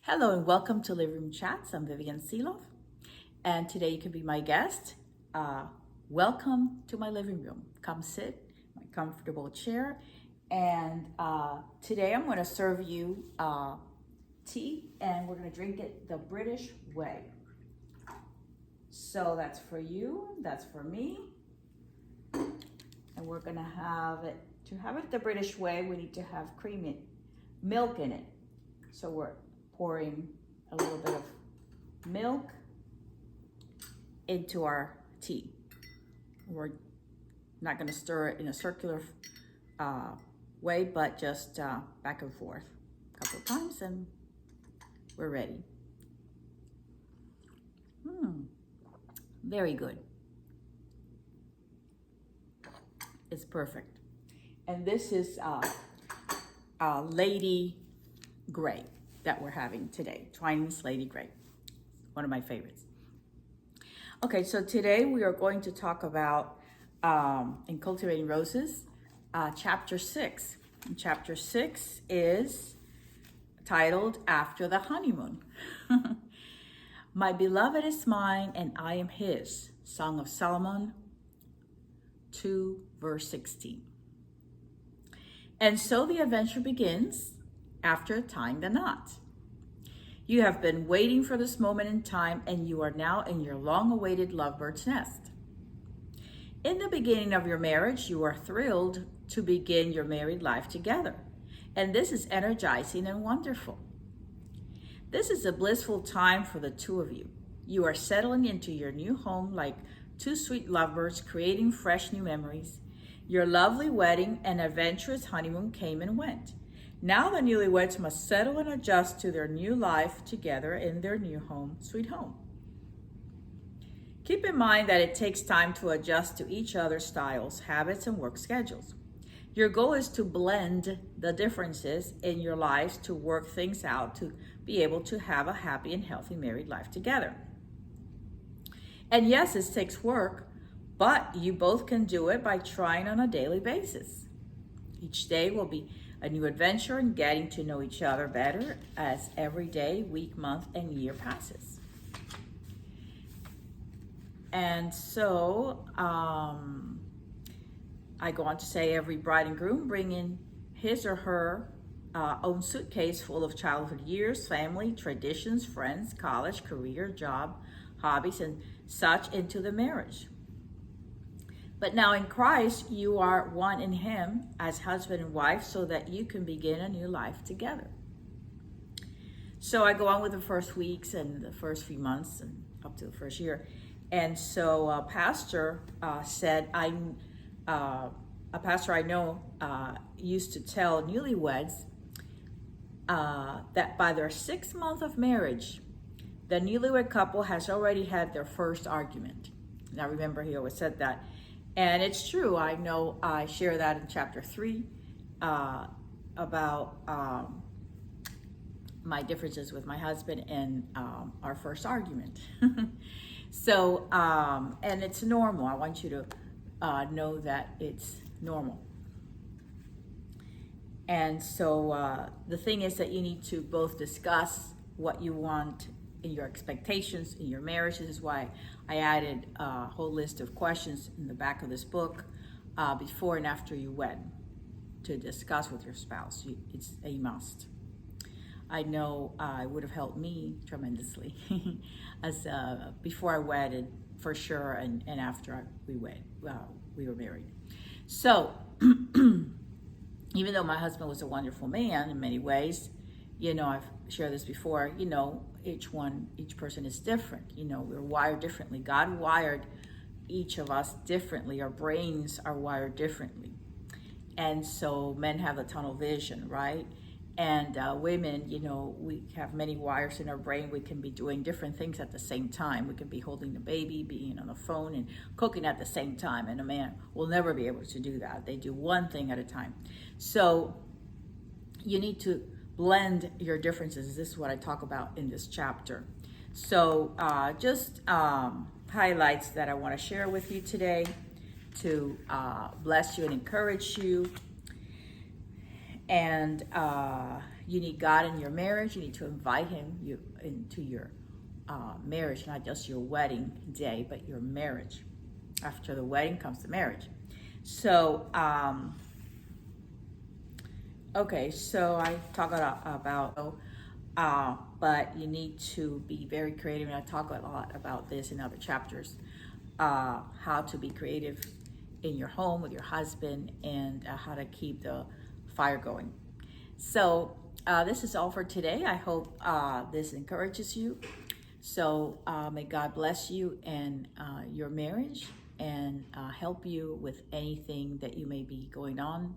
Hello and welcome to Living Room Chats. I'm Vivian Seeloff, and today you can be my guest. Welcome to my living room. Come sit in my comfortable chair, and today I'm going to serve you tea, and we're going to drink it the British way. So that's for you, that's for me, and we're going to have it. To have it the British way, we need to have milk in it. So we're pouring a little bit of milk into our tea. We're not going to stir it in a circular way, but just back and forth a couple of times, and we're ready. Very good. It's perfect. And this is Lady Grey that we're having today. Twinings Lady Grey. One of my favorites. Okay, so today we are going to talk about, in Cultivating Roses, chapter 6. And chapter 6 is titled After the Honeymoon. My beloved is mine and I am his. Song of Solomon 2 verse 16. And so the adventure begins after tying the knot. You have been waiting for this moment in time, and you are now in your long-awaited lovebird's nest. In the beginning of your marriage, you are thrilled to begin your married life together, and this is energizing and wonderful. This is a blissful time for the two of you. You are settling into your new home like two sweet lovebirds, creating fresh new memories. Your lovely wedding and adventurous honeymoon came and went. Now the newlyweds must settle and adjust to their new life together in their new home, sweet home. Keep in mind that it takes time to adjust to each other's styles, habits, and work schedules. Your goal is to blend the differences in your lives to work things out to be able to have a happy and healthy married life together. And yes, this takes work, but you both can do it by trying on a daily basis. Each day will be a new adventure in getting to know each other better as every day, week, month, and year passes. And so I go on to say every bride and groom bring in his or her own suitcase full of childhood years, family, traditions, friends, college, career, job, hobbies, and such into the marriage. But now in Christ, you are one in Him as husband and wife so that you can begin a new life together. So I go on with the first weeks and the first few months and up to the first year. And so a pastor said, a pastor I know used to tell newlyweds that by their 6th month of marriage, the newlywed couple has already had their first argument. Now remember, he always said that. And it's true. I know I share that in chapter 3 about my differences with my husband and our first argument. So, and it's normal. I want you to know that it's normal. And so the thing is that you need to both discuss what you want in your expectations in your marriage. This is why I added a whole list of questions in the back of this book before and after you wed to discuss with your spouse. It's a must. I know it would have helped me tremendously as before I wedded for sure, and after we were married. So even though my husband was a wonderful man in many ways, you know, I've shared this before, you know, each person is different. You know, we're wired differently. God wired each of us differently. Our brains are wired differently. And so men have a tunnel vision, right? And women, you know, we have many wires in our brain. We can be doing different things at the same time. We can be holding the baby, being on the phone, and cooking at the same time. And a man will never be able to do that. They do one thing at a time. So you need to blend your differences. This is what I talk about in this chapter. So just highlights that I want to share with you today to bless you and encourage you. And You need God in your marriage. You need to invite him into your marriage, not just your wedding day, but your marriage. After the wedding comes the marriage. So, okay, so I talk about, but you need to be very creative, and I talk a lot about this in other chapters, how to be creative in your home with your husband, and how to keep the fire going. So this is all for today. I hope this encourages you. So may God bless you and your marriage, and help you with anything that you may be going on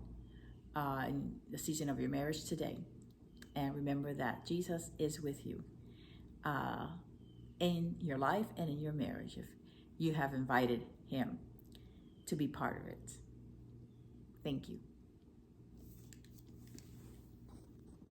in the season of your marriage today. And remember that Jesus is with you in your life and in your marriage if you have invited him to be part of it. Thank you.